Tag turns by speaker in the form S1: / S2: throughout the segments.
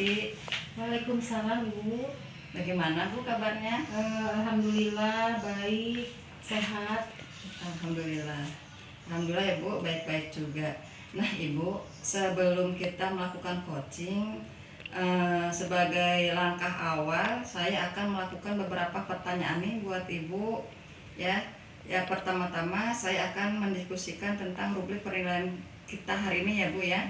S1: Tati.
S2: Waalaikumsalam Ibu.
S1: Bagaimana Bu kabarnya?
S2: Alhamdulillah baik, sehat.
S1: Alhamdulillah. Alhamdulillah ya Bu, baik-baik juga. Nah Ibu, sebelum kita melakukan coaching, sebagai langkah awal saya akan melakukan beberapa pertanyaan nih buat Ibu ya. Ya pertama-tama saya akan mendiskusikan tentang rubrik penilaian kita hari ini ya Bu ya.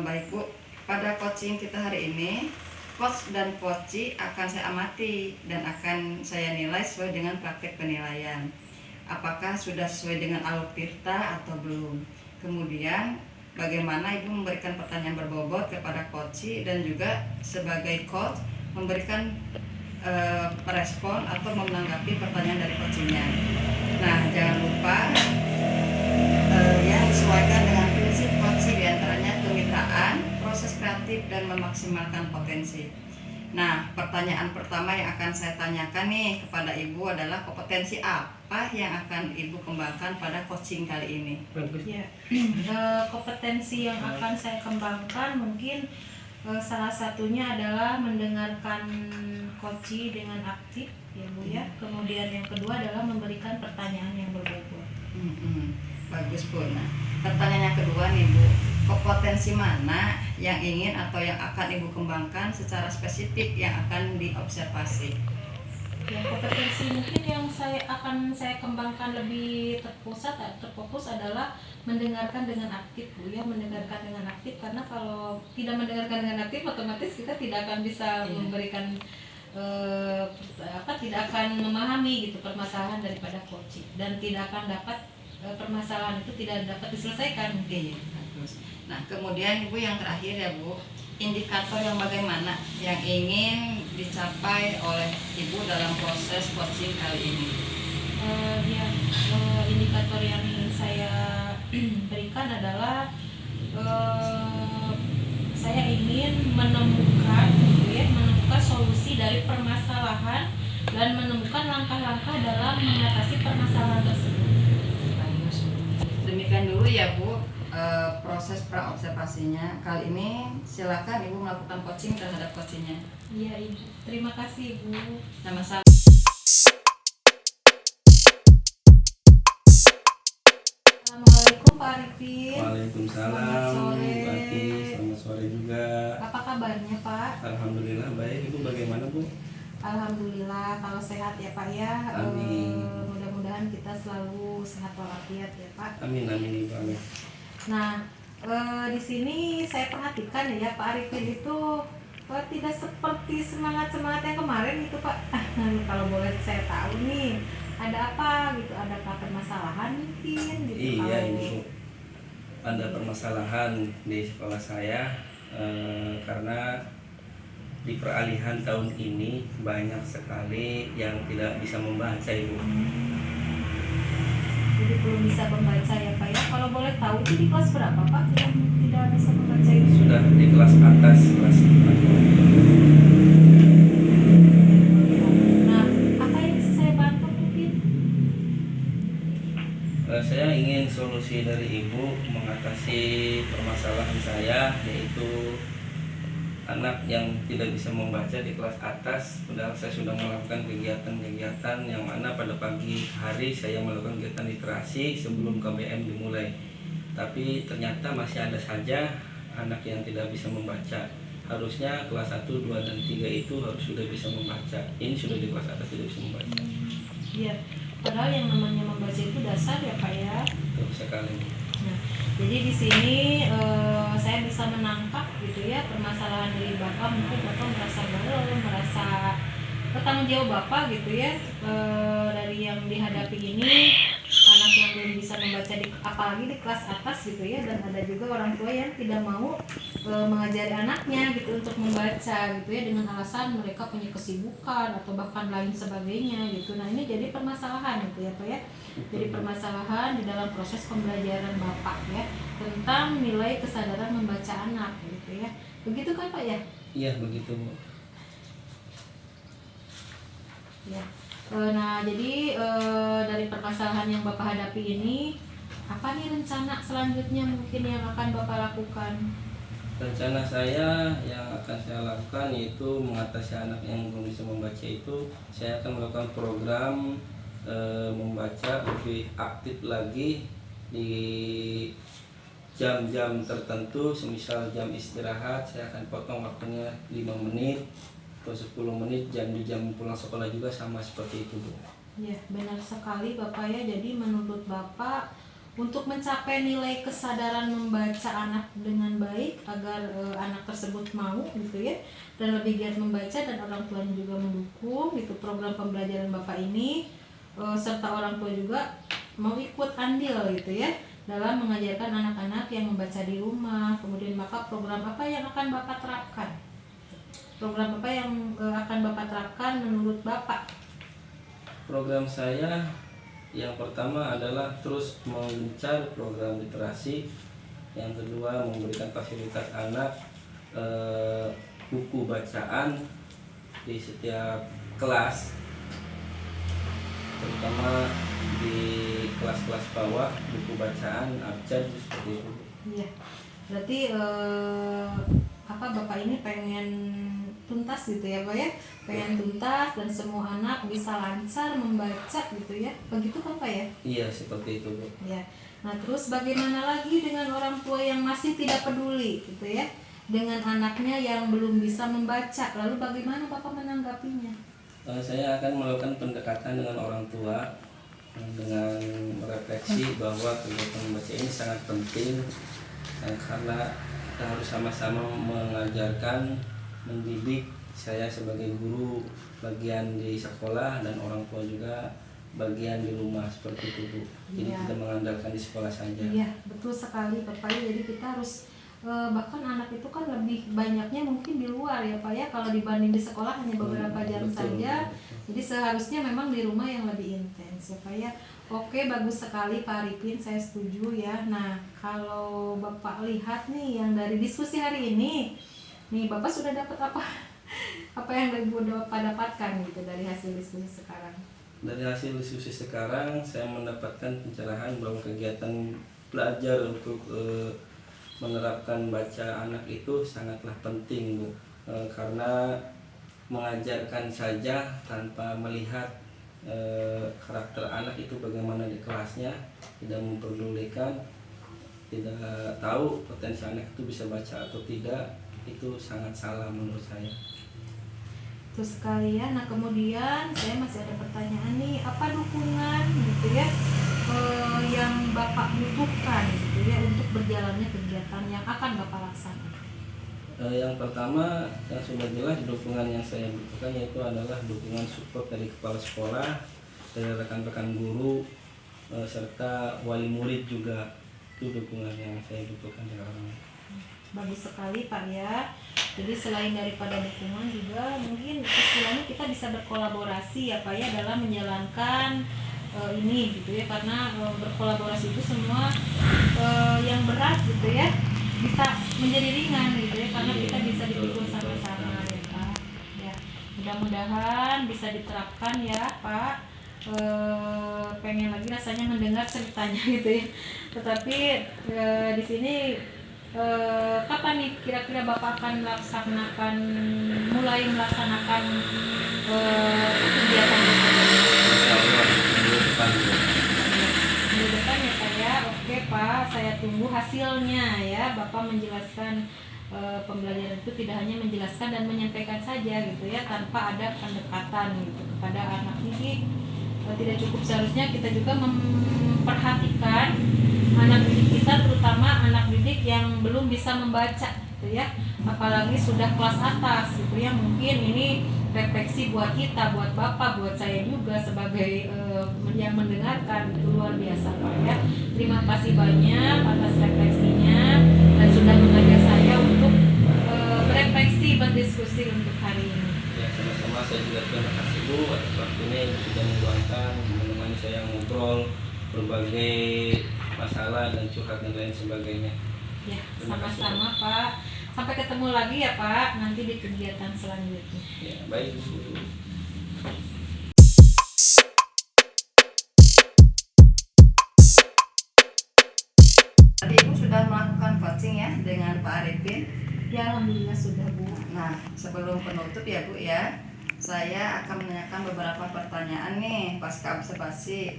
S1: Baik Bu, pada coaching kita hari ini coach dan coachee akan saya amati dan akan saya nilai sesuai dengan praktek penilaian. Apakah sudah sesuai dengan alur tirta atau belum. Kemudian bagaimana Ibu memberikan pertanyaan berbobot kepada coachee dan juga sebagai coach memberikan merespon atau menanggapi pertanyaan dari coachingnya. Nah jangan lupa yang disesuaikan dengan prinsip coaching diantaranya kemitraan, proses kreatif dan memaksimalkan potensi. Nah pertanyaan pertama yang akan saya tanyakan nih kepada Ibu adalah kompetensi apa yang akan Ibu kembangkan pada coaching kali ini?
S2: Ya, kompetensi yang akan saya kembangkan mungkin salah satunya adalah mendengarkan coachee dengan aktif ya Bu ya. Kemudian yang kedua adalah memberikan pertanyaan yang berbobot.
S1: Bagus Bu. Nah, pertanyaan yang kedua nih Bu, kompetensi mana yang ingin atau yang akan Ibu kembangkan secara spesifik yang akan diobservasi?
S2: Yang kompetensi mungkin yang akan saya kembangkan lebih terfokus adalah mendengarkan dengan aktif Bu ya, mendengarkan dengan aktif, karena kalau tidak mendengarkan dengan aktif otomatis kita tidak akan bisa memberikan tidak akan memahami gitu permasalahan daripada coaching dan tidak akan dapat permasalahan itu tidak dapat diselesaikan.
S1: Bagus. Nah kemudian Ibu yang terakhir ya Bu, indikator yang bagaimana yang ingin dicapai oleh Ibu dalam proses coaching kali ini?
S2: Indikator yang ingin saya berikan adalah saya ingin menemukan solusi dari permasalahan dan menemukan langkah-langkah dalam mengatasi permasalahan tersebut.
S1: Bagus. Demikian dulu ya Bu proses pra-observasinya. Kali ini silakan Ibu melakukan coaching terhadap coachingnya.
S2: Iya Ibu, terima kasih Ibu.
S1: Sama-sama.
S2: Assalamualaikum Pak Arifin.
S3: Waalaikumsalam.
S2: Selamat sore.
S3: Selamat sore juga.
S2: Apa kabarnya Pak?
S3: Alhamdulillah baik. Ibu bagaimana Bu?
S2: Alhamdulillah kalau sehat ya Pak ya.
S3: Amin.
S2: Mudah-mudahan kita selalu sehat walafiat ya Pak.
S3: Amin amin Ibu. Amin.
S2: Nah di sini saya perhatikan ya Pak Arifin itu tidak seperti semangat yang kemarin itu Pak. Kalau boleh saya tahu nih, ada apa gitu? Adakah permasalahan mungkin gitu?
S3: Iya Ibu. Ada permasalahan di sekolah saya karena di peralihan tahun ini banyak sekali yang tidak bisa membaca Ibu.
S2: Jadi belum bisa membaca ya Pak ya. Kalau boleh tahu itu di kelas berapa Pak yang tidak bisa membaca itu?
S3: Sudah di kelas atas, kelas 4.
S2: Nah, apa yang bisa saya bantu mungkin?
S3: Saya ingin solusi dari Ibu mengatasi permasalahan saya, yaitu anak yang tidak bisa membaca di kelas atas. Padahal saya sudah melakukan kegiatan-kegiatan yang mana pada pagi hari saya melakukan kegiatan literasi sebelum KBM dimulai. Tapi ternyata masih ada saja anak yang tidak bisa membaca. Harusnya kelas 1, 2, dan 3 itu harus sudah bisa membaca. Ini sudah di kelas atas tidak bisa membaca.
S2: Iya, padahal yang namanya membaca itu dasar ya Pak ya.
S3: Betul sekali.
S2: Nah, jadi di sini saya bisa menangkap gitu ya permasalahan dari Bapak. Mungkin Bapak merasa belum, merasa bertanggung jawab Bapak gitu ya dari yang dihadapi ini, anak yang belum bisa membaca apalagi di kelas atas gitu ya. Dan ada juga orang tua yang tidak mau mengajari anaknya gitu untuk membaca gitu ya, dengan alasan mereka punya kesibukan atau bahkan lain sebagainya gitu. Nah ini jadi permasalahan gitu ya Pak ya. Jadi permasalahan di dalam proses pembelajaran Bapak ya tentang nilai kesadaran membaca anak gitu ya. Begitu kan Pak ya?
S3: Iya begitu Bu.
S2: Ya. Nah jadi dari permasalahan yang Bapak hadapi ini, apa nih rencana selanjutnya mungkin yang akan Bapak lakukan?
S3: Rencana saya yang akan saya lakukan yaitu mengatasi anak yang belum bisa membaca itu, saya akan melakukan program membaca lebih aktif lagi di jam-jam tertentu. Semisal jam istirahat saya akan potong waktunya 5 menit atau 10 menit, di jam pulang sekolah juga sama seperti itu, Bu.
S2: Ya, benar sekali Bapak ya. Jadi menurut Bapak, untuk mencapai nilai kesadaran membaca anak dengan baik agar anak tersebut mau gitu ya, dan lebih giat membaca dan orang tuanya juga mendukung gitu program pembelajaran Bapak ini, serta orang tua juga mau ikut andil gitu ya dalam mengajarkan anak-anak yang membaca di rumah. Kemudian maka program apa yang akan Bapak terapkan? Program apa yang akan Bapak terapkan menurut Bapak?
S3: Program saya yang pertama adalah terus mengejar program literasi. Yang kedua, memberikan fasilitas anak buku bacaan di setiap kelas, terutama di kelas-kelas bawah, buku bacaan abjad seperti itu.
S2: Iya. Berarti Bapak ini pengen tuntas gitu ya Pak ya, pengen tuntas dan semua anak bisa lancar membaca gitu ya, begitu kan Pak ya?
S3: Iya, seperti itu, Bu.
S2: Ya. Nah terus bagaimana lagi dengan orang tua yang masih tidak peduli gitu ya dengan anaknya yang belum bisa membaca, lalu bagaimana Bapak menanggapinya?
S3: Saya akan melakukan pendekatan dengan orang tua dengan merefleksi bahwa kegiatan membaca ini sangat penting, karena kita harus sama-sama mengajarkan, mendidik. Saya sebagai guru bagian di sekolah dan orang tua juga bagian di rumah seperti itu, Bu. Jadi
S2: Iya.
S3: kita mengandalkan di sekolah saja.
S2: Iya betul sekali Bapak ya. Jadi kita harus bahkan anak itu kan lebih banyaknya mungkin di luar ya Pak ya, kalau dibanding di sekolah hanya beberapa jam
S3: Betul,
S2: saja.
S3: betul.
S2: Jadi seharusnya memang di rumah yang lebih intens ya Pak ya. Oke, bagus sekali Pak Arifin, saya setuju ya. Nah kalau Bapak lihat nih yang dari diskusi hari ini, nih Bapak sudah dapat apa? Apa yang Bapak dapatkan gitu dari hasil diskusi sekarang?
S3: Dari hasil diskusi sekarang, saya mendapatkan pencerahan bahwa kegiatan belajar untuk menerapkan baca anak itu sangatlah penting, Bu. Karena mengajarkan saja tanpa melihat karakter anak itu bagaimana di kelasnya, tidak memperdulikan, tidak tahu potensi anak itu bisa baca atau tidak, itu sangat salah menurut saya.
S2: Terus sekali ya. Nah kemudian saya masih ada pertanyaan nih, apa dukungan gitu ya yang Bapak butuhkan gitu ya untuk berjalannya kegiatan yang akan Bapak laksanakan?
S3: Yang pertama, yang sudah jelas dukungan yang saya butuhkan yaitu adalah dukungan support dari kepala sekolah, dari rekan-rekan guru, serta wali murid juga. Itu dukungan yang saya butuhkan sekarang.
S2: Bagus sekali Pak ya. Jadi selain daripada dukungan juga mungkin istilahnya kita bisa berkolaborasi ya Pak ya dalam menjalankan ini gitu ya, karena berkolaborasi itu semua yang berat gitu ya bisa menjadi ringan gitu ya, karena kita bisa dipikul sama-sama ya Pak ya. Mudah-mudahan bisa diterapkan ya Pak. Pengen lagi rasanya mendengar ceritanya gitu ya, tetapi di sini kapan nih kira-kira Bapak akan mulai melaksanakan kegiatan tersebut?
S3: Insya Allah minggu depan, Bu.
S2: Minggu depan ya Pak ya. Oke Pak, saya tunggu hasilnya ya. Bapak menjelaskan pembelajaran itu tidak hanya menjelaskan dan menyampaikan saja gitu ya, tanpa ada pendekatan gitu kepada anak didik. Tidak cukup, seharusnya kita juga memperhatikan anak didik kita, terutama anak didik yang belum bisa membaca gitu ya, apalagi sudah kelas atas gitu ya. Mungkin ini refleksi buat kita, buat Bapak, buat saya juga sebagai yang mendengarkan, itu luar biasa Pak ya. Terima kasih banyak atas refleksinya dan sudah mengajak saya untuk berefleksi, berdiskusi untuk hari ini.
S3: Ya, sama-sama. Saya juga terima kasih, Bu, atas waktunya yang sudah meluangkan menemani saya ngobrol berbagai masalah dan curhat dan lain sebagainya.
S2: Ya,
S3: Terima kasih,
S2: sama-sama Pak. Sampai ketemu lagi ya Pak nanti di kegiatan selanjutnya.
S3: Ya, baik, Bu.
S1: Tadi Ibu sudah melakukan coaching ya dengan Pak Arifin.
S2: Ya, alhamdulillah sudah, Bu.
S1: Nah, sebelum penutup ya Bu ya, saya akan menanyakan beberapa pertanyaan nih pasca observasi.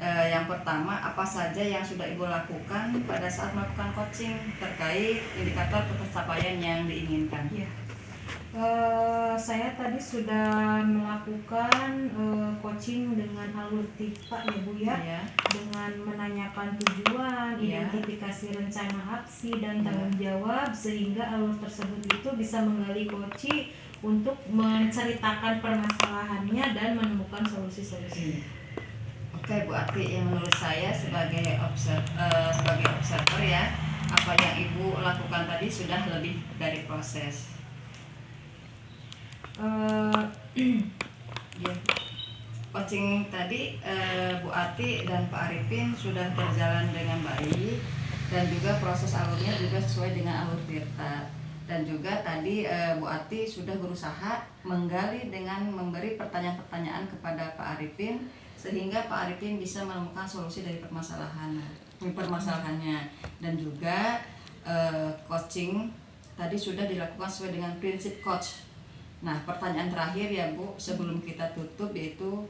S1: Yang pertama, apa saja yang sudah Ibu lakukan pada saat melakukan coaching terkait indikator pencapaian yang diinginkan?
S2: Ya. Saya tadi sudah melakukan coaching dengan alur TIPA ya Bu ya,
S1: Ya.
S2: dengan menanyakan tujuan,
S1: Ya.
S2: identifikasi rencana aksi dan
S1: Ya.
S2: tanggung jawab, sehingga alur tersebut itu bisa menggali coach untuk menceritakan permasalahannya dan menemukan solusi-solusinya.
S1: Oke Bu Ati, yang menurut saya sebagai observer ya, apa yang Ibu lakukan tadi sudah lebih dari proses. Ya. Coaching tadi Bu Ati dan Pak Arifin sudah berjalan dengan baik dan juga proses alurnya juga sesuai dengan alur Tirta. Dan juga tadi Bu Ati sudah berusaha menggali dengan memberi pertanyaan-pertanyaan kepada Pak Arifin sehingga Pak Arifin bisa menemukan solusi dari permasalahannya. Dan juga coaching tadi sudah dilakukan sesuai dengan prinsip coach. Nah, pertanyaan terakhir ya Bu, sebelum kita tutup, yaitu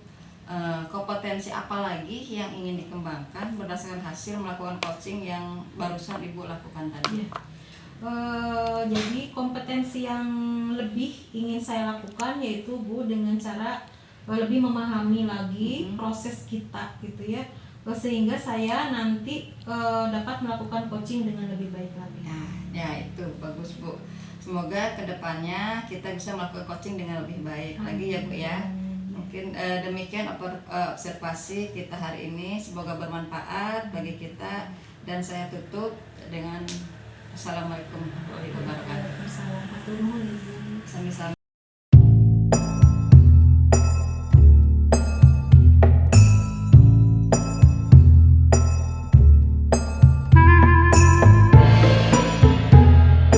S1: kompetensi apa lagi yang ingin dikembangkan berdasarkan hasil melakukan coaching yang barusan Ibu lakukan tadi?
S2: Jadi kompetensi yang lebih ingin saya lakukan yaitu Bu, dengan cara lebih memahami lagi proses kita gitu ya, sehingga saya nanti dapat melakukan coaching dengan lebih baik lagi.
S1: Nah, ya itu bagus Bu. Semoga kedepannya kita bisa melakukan coaching dengan lebih baik lagi ya Bu ya. Mungkin demikian observasi kita hari ini. Semoga bermanfaat bagi kita, dan saya tutup dengan Assalamualaikum warahmatullahi wabarakatuh.
S2: Waalaikumsalam.